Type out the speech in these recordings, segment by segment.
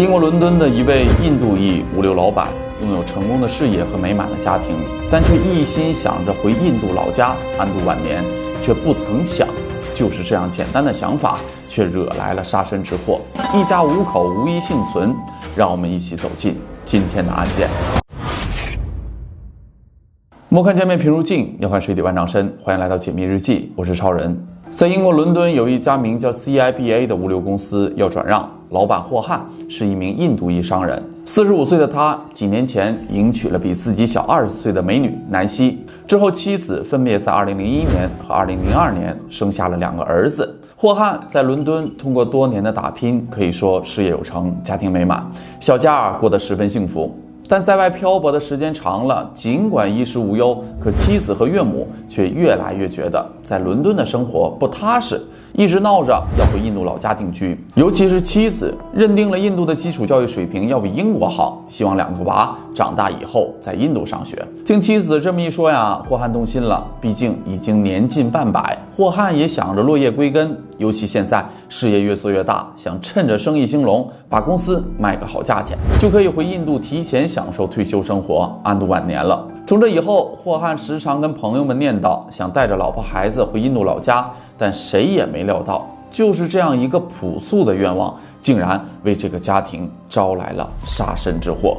英国伦敦的一位印度裔物流老板，拥有成功的事业和美满的家庭，但却一心想着回印度老家安度晚年，却不曾想，就是这样简单的想法，却惹来了杀身之祸，一家5口无一幸存。让我们一起走进今天的案件。莫看见面平如镜，要看水底万丈深。欢迎来到解密日记，我是超人。在英国伦敦有一家名叫 CIBA 的物流公司要转让，老板霍汉是一名印度裔商人。45岁的他几年前迎娶了比自己小20岁的美女南希，之后妻子分别在2001年和2002年生下了2个儿子。霍汉在伦敦通过多年的打拼，可以说事业有成，家庭美满，小家过得十分幸福。但在外漂泊的时间长了，尽管衣食无忧，可妻子和岳母却越来越觉得在伦敦的生活不踏实，一直闹着要回印度老家定居。尤其是妻子认定了印度的基础教育水平要比英国好，希望2个娃长大以后在印度上学。听妻子这么一说呀，霍汉动心了，毕竟已经年近半百，霍汉也想着落叶归根，尤其现在事业越做越大，想趁着生意兴隆，把公司卖个好价钱，就可以回印度提前享受退休生活，安度晚年了。从这以后，霍汉时常跟朋友们念叨，想带着老婆孩子回印度老家，但谁也没料到，就是这样一个朴素的愿望，竟然为这个家庭招来了杀身之祸。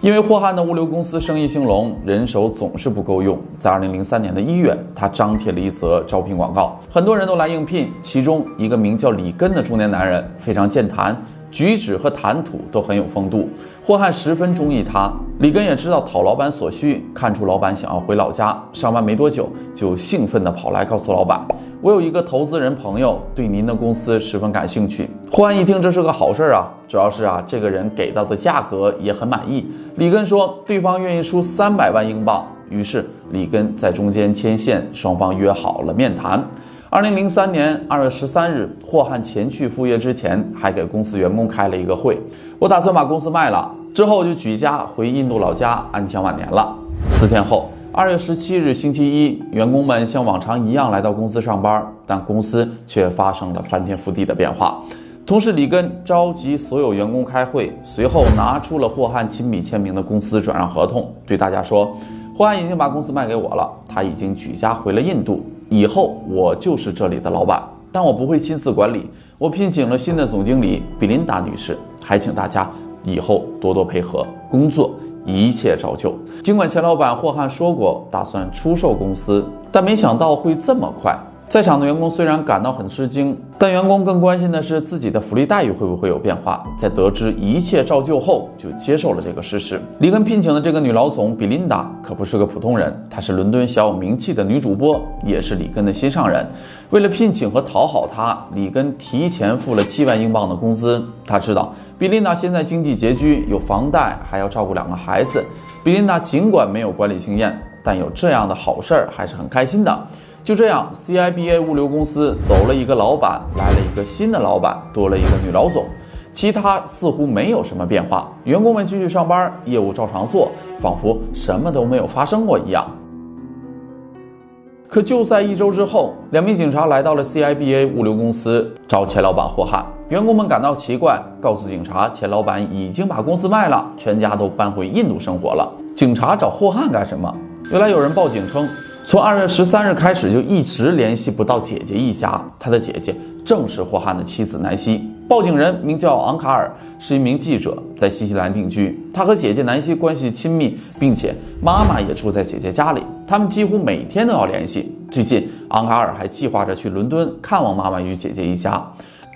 因为霍汉的物流公司生意兴隆，人手总是不够用。在2003年的1月，他张贴了一则招聘广告，很多人都来应聘。其中一个名叫里根的中年男人非常健谈，举止和谈吐都很有风度，霍汉十分中意他。里根也知道讨老板所需，看出老板想要回老家，上班没多久就兴奋地跑来告诉老板，我有一个投资人朋友对您的公司十分感兴趣。霍汉一听这是个好事啊，主要是这个人给到的价格也很满意。里根说对方愿意出300万英镑，于是里根在中间牵线，双方约好了面谈。2003年2月13日，霍汉前去赴约之前，还给公司员工开了一个会。我打算把公司卖了，之后就举家回印度老家安享晚年了。4天后，2月17日星期一，员工们像往常一样来到公司上班，但公司却发生了翻天覆地的变化。同事里根召集所有员工开会，随后拿出了霍汉亲笔签名的公司转让合同，对大家说，霍汉已经把公司卖给我了，他已经举家回了印度，以后我就是这里的老板，但我不会亲自管理，我聘请了新的总经理比琳达女士，还请大家以后多多配合工作，一切照旧。尽管前老板霍汉说过打算出售公司，但没想到会这么快。在场的员工虽然感到很吃惊，但员工更关心的是自己的福利待遇会不会有变化。在得知一切照旧后，就接受了这个事实。里根聘请的这个女老总比琳达可不是个普通人，她是伦敦小有名气的女主播，也是里根的心上人。为了聘请和讨好她，里根提前付了7万英镑的工资。他知道比琳达现在经济拮据，有房贷，还要照顾2个孩子。比琳达尽管没有管理经验，但有这样的好事儿还是很开心的。就这样 CIBA 物流公司走了一个老板，来了一个新的老板，多了一个女老总，其他似乎没有什么变化，员工们继续上班，业务照常做，仿佛什么都没有发生过一样。可就在1周之后，2名警察来到了 CIBA 物流公司找前老板霍汉，员工们感到奇怪，告诉警察前老板已经把公司卖了，全家都搬回印度生活了。警察找霍汉干什么？原来有人报警称，从2月13日开始就一直联系不到姐姐一家，他的姐姐正是霍汉的妻子南希。报警人名叫昂卡尔，是一名记者，在新西兰定居。他和姐姐南希关系亲密，并且妈妈也住在姐姐家里，他们几乎每天都要联系。最近，昂卡尔还计划着去伦敦看望妈妈与姐姐一家。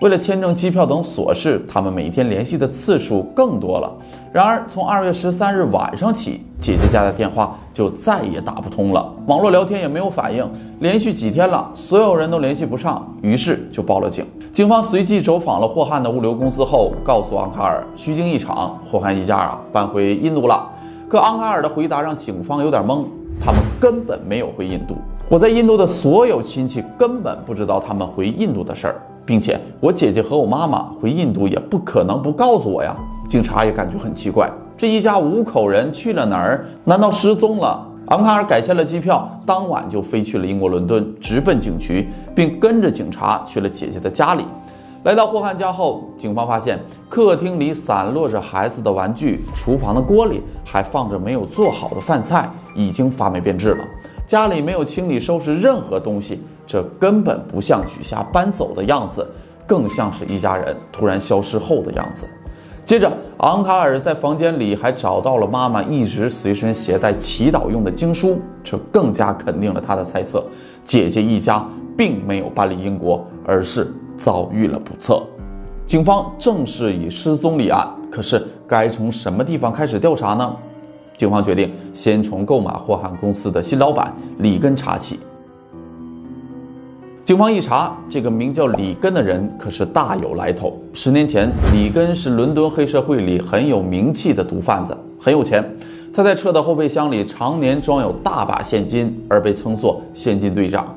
为了签证、机票等琐事，他们每天联系的次数更多了。然而，从2月13日晚上起，姐姐家的电话就再也打不通了，网络聊天也没有反应，连续几天了，所有人都联系不上，于是就报了警。警方随即走访了霍汉的物流公司后，告诉昂卡尔，虚惊一场，霍汉一家搬回印度了。可昂卡尔的回答让警方有点懵，他们根本没有回印度。我在印度的所有亲戚根本不知道他们回印度的事儿，并且我姐姐和我妈妈回印度也不可能不告诉我呀。警察也感觉很奇怪，这一家5口人去了哪儿？难道失踪了？昂卡尔改签了机票，当晚就飞去了英国伦敦，直奔警局，并跟着警察去了姐姐的家里。来到霍汉家后，警方发现客厅里散落着孩子的玩具，厨房的锅里还放着没有做好的饭菜，已经发霉变质了。家里没有清理收拾任何东西，这根本不像举家搬走的样子，更像是一家人突然消失后的样子。接着，昂卡尔在房间里还找到了妈妈一直随身携带祈祷用的经书，这更加肯定了他的猜测：姐姐一家并没有搬离英国，而是遭遇了不测。警方正式以失踪立案，可是该从什么地方开始调查呢？警方决定先从购买霍汉公司的新老板里根查起。警方一查，这个名叫里根的人可是大有来头。10年前，里根是伦敦黑社会里很有名气的毒贩子，很有钱。他在车的后备箱里常年装有大把现金，而被称作现金队长。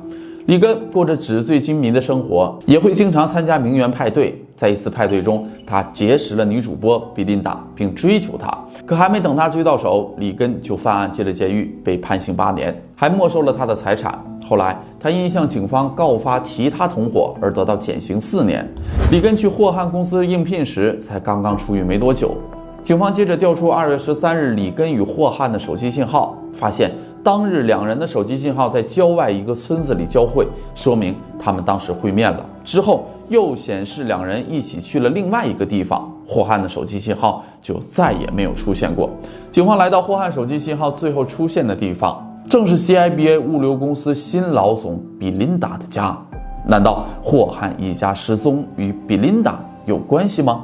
里根过着纸醉金迷的生活，也会经常参加名媛派对。在一次派对中，他结识了女主播比琳达，并追求她。可还没等他追到手，里根就犯案进了监狱，被判刑8年，还没收了他的财产。后来，他因向警方告发其他同伙而得到减刑4年。里根去霍汉公司应聘时，才刚刚出狱没多久。警方接着调出2月13日里根与霍汉的手机信号，发现当日两人的手机信号在郊外一个村子里交汇，说明他们当时会面了。之后又显示两人一起去了另外一个地方，霍汉的手机信号就再也没有出现过。警方来到霍汉手机信号最后出现的地方，正是 CIBA 物流公司新老总比琳达的家。难道霍汉一家失踪与比琳达有关系吗？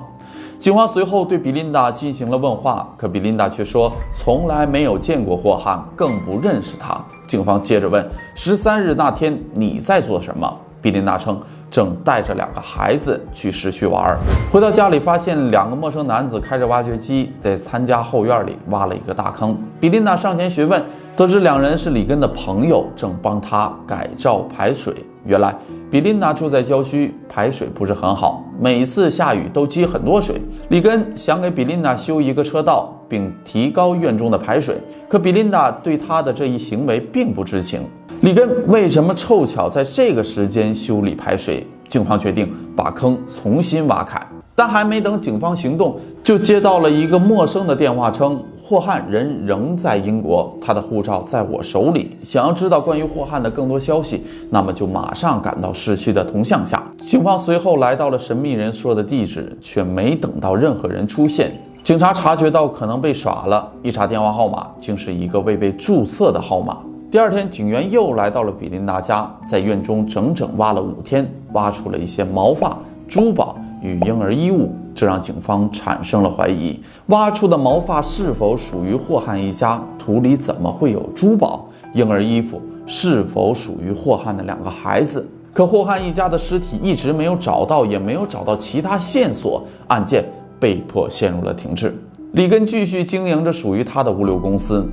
警方随后对比琳达进行了问话，可比琳达却说从来没有见过霍汉，更不认识他。警方接着问13日那天你在做什么？比琳达称正带着2个孩子去市区玩。回到家里，发现2个陌生男子开着挖掘机在参家后院里挖了一个大坑。比琳达上前询问，得知2人是里根的朋友，正帮他改造排水。原来比琳达住在郊区，排水不是很好，每次下雨都积很多水。里根想给比琳达修一个车道，并提高院中的排水，可比琳达对他的这一行为并不知情。里根为什么凑巧在这个时间修理排水？警方决定把坑重新挖开，但还没等警方行动，就接到了一个陌生的电话，称霍汉人仍在英国，他的护照在我手里。想要知道关于霍汉的更多消息，那么就马上赶到市区的铜像下。警方随后来到了神秘人说的地址，却没等到任何人出现。警察察觉到可能被耍了，一查电话号码，竟是一个未被注册的号码。第二天，警员又来到了比琳达家，在院中整整挖了5天，挖出了一些毛发、珠宝与婴儿衣物，这让警方产生了怀疑：挖出的毛发是否属于霍汉一家？土里怎么会有珠宝？婴儿衣服是否属于霍汉的2个孩子？可霍汉一家的尸体一直没有找到，也没有找到其他线索，案件被迫陷入了停滞。里根继续经营着属于他的物流公司。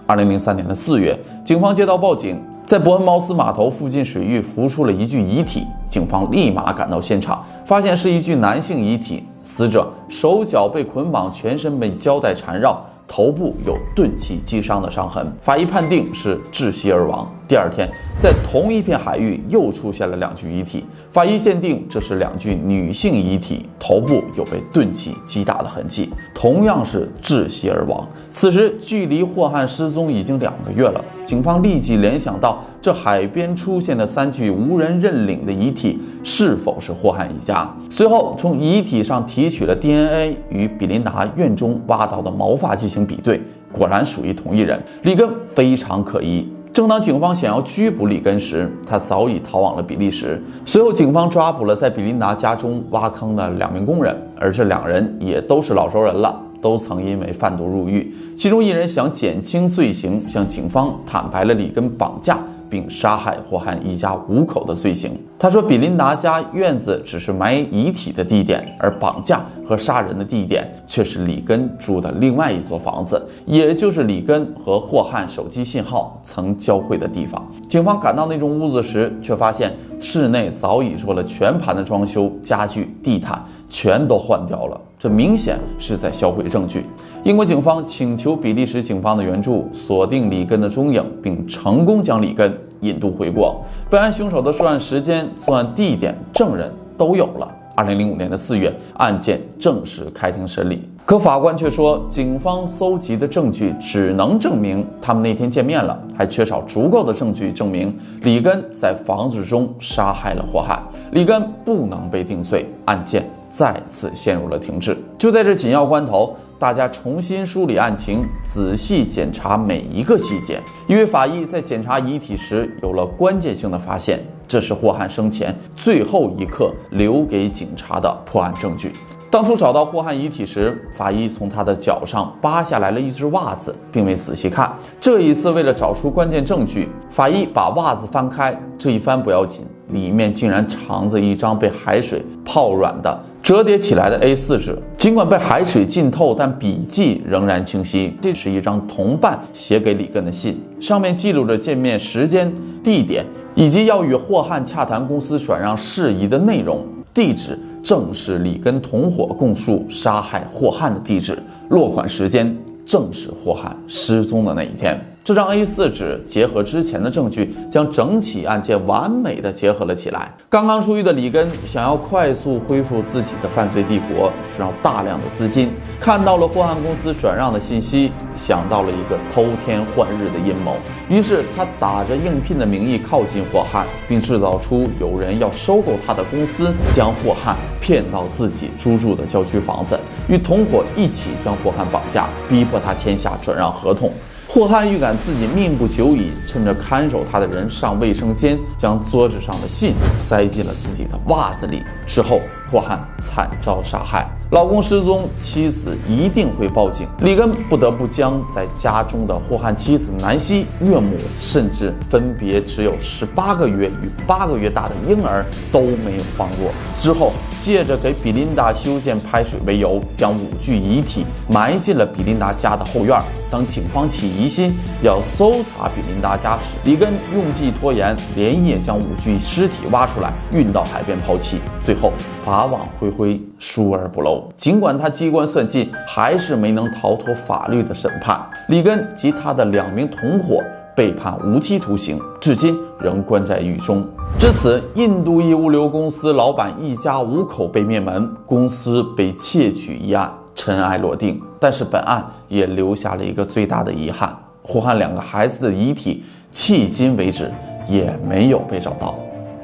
2003年4月，警方接到报警，在伯恩茅斯码头附近水域浮出了一具遗体。警方立马赶到现场，发现是一具男性遗体，死者手脚被捆绑，全身被胶带缠绕，头部有钝器击伤的伤痕。法医判定是窒息而亡。第二天，在同一片海域又出现了2具遗体，法医鉴定这是2具女性遗体，头部有被钝器击打的痕迹，同样是窒息而亡。此时距离霍汉失踪已经2个月了，警方立即联想到这海边出现的3具无人认领的遗体是否是霍汉一家。随后从遗体上提取了 DNA， 与比琳达院中挖到的毛发进行比对，果然属于同一人。里根非常可疑。正当警方想要拘捕里根时，他早已逃往了比利时。随后警方抓捕了在比琳达家中挖坑的2名工人，而这2人也都是老熟人了，都曾因为贩毒入狱。其中1人想减轻罪行，向警方坦白了里根绑架并杀害霍汉一家5口的罪行。他说比琳达家院子只是埋遗体的地点，而绑架和杀人的地点却是里根住的另外一座房子，也就是里根和霍汉手机信号曾交汇的地方。警方赶到那栋屋子时，却发现室内早已做了全盘的装修，家具、地毯全都换掉了，这明显是在销毁证据。英国警方请求比利时警方的援助，锁定里根的踪影，并成功将里根引渡回国。本案凶手的作案时间、作案地点、证人都有了。2005年4月，案件正式开庭审理。可法官却说，警方搜集的证据只能证明他们那天见面了，还缺少足够的证据证明里根在房子中杀害了霍汉。里根不能被定罪，案件再次陷入了停滞。就在这紧要关头，大家重新梳理案情，仔细检查每一个细节。一位法医在检查遗体时有了关键性的发现，这是霍汉生前最后一刻留给警察的破案证据。当初找到霍汉遗体时，法医从他的脚上扒下来了一只袜子，并未仔细看。这一次，为了找出关键证据，法医把袜子翻开，这一翻不要紧，里面竟然藏着一张被海水泡软的折叠起来的 A4 纸。尽管被海水浸透，但笔迹仍然清晰。这是一张同伴写给里根的信，上面记录着见面时间、地点以及要与霍汉洽谈公司转让事宜的内容。地址正是里根同伙供述杀害霍汉的地址，落款时间正是霍汉失踪的那一天。这张 A4 纸结合之前的证据，将整起案件完美的结合了起来。刚刚出狱的里根想要快速恢复自己的犯罪帝国，需要大量的资金。看到了霍汉公司转让的信息，想到了一个偷天换日的阴谋，于是他打着应聘的名义靠近霍汉，并制造出有人要收购他的公司，将霍汉骗到自己租住的郊区房子，与同伙一起将霍汉绑架，逼迫他签下转让合同。霍汉预感自己命不久矣，趁着看守他的人上卫生间，将桌子上的信塞进了自己的袜子里。之后，霍汉惨遭杀害。老公失踪，妻子一定会报警。里根不得不将在家中的霍汉妻子南希、岳母，甚至分别只有18个月与8个月大的婴儿都没有放过。之后，借着给比琳达修建排水为由，将5具遗体埋进了比琳达家的后院。当警方起疑心要搜查比琳达家时，里根用计拖延，连夜将5具尸体挖出来，运到海边抛弃。最后法网恢恢，疏而不漏。尽管他机关算尽，还是没能逃脱法律的审判。里根及他的2名同伙被判无期徒刑，至今仍关在狱中。至此，印度裔物流公司老板一家5口被灭门，公司被窃取一案尘埃落定。但是本案也留下了一个最大的遗憾，霍汉2个孩子的遗体迄今为止也没有被找到。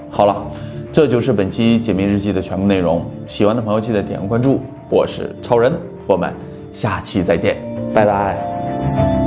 好了，这就是本期解密日记的全部内容。喜欢的朋友记得点个关注，我是超人，我们下期再见，拜拜。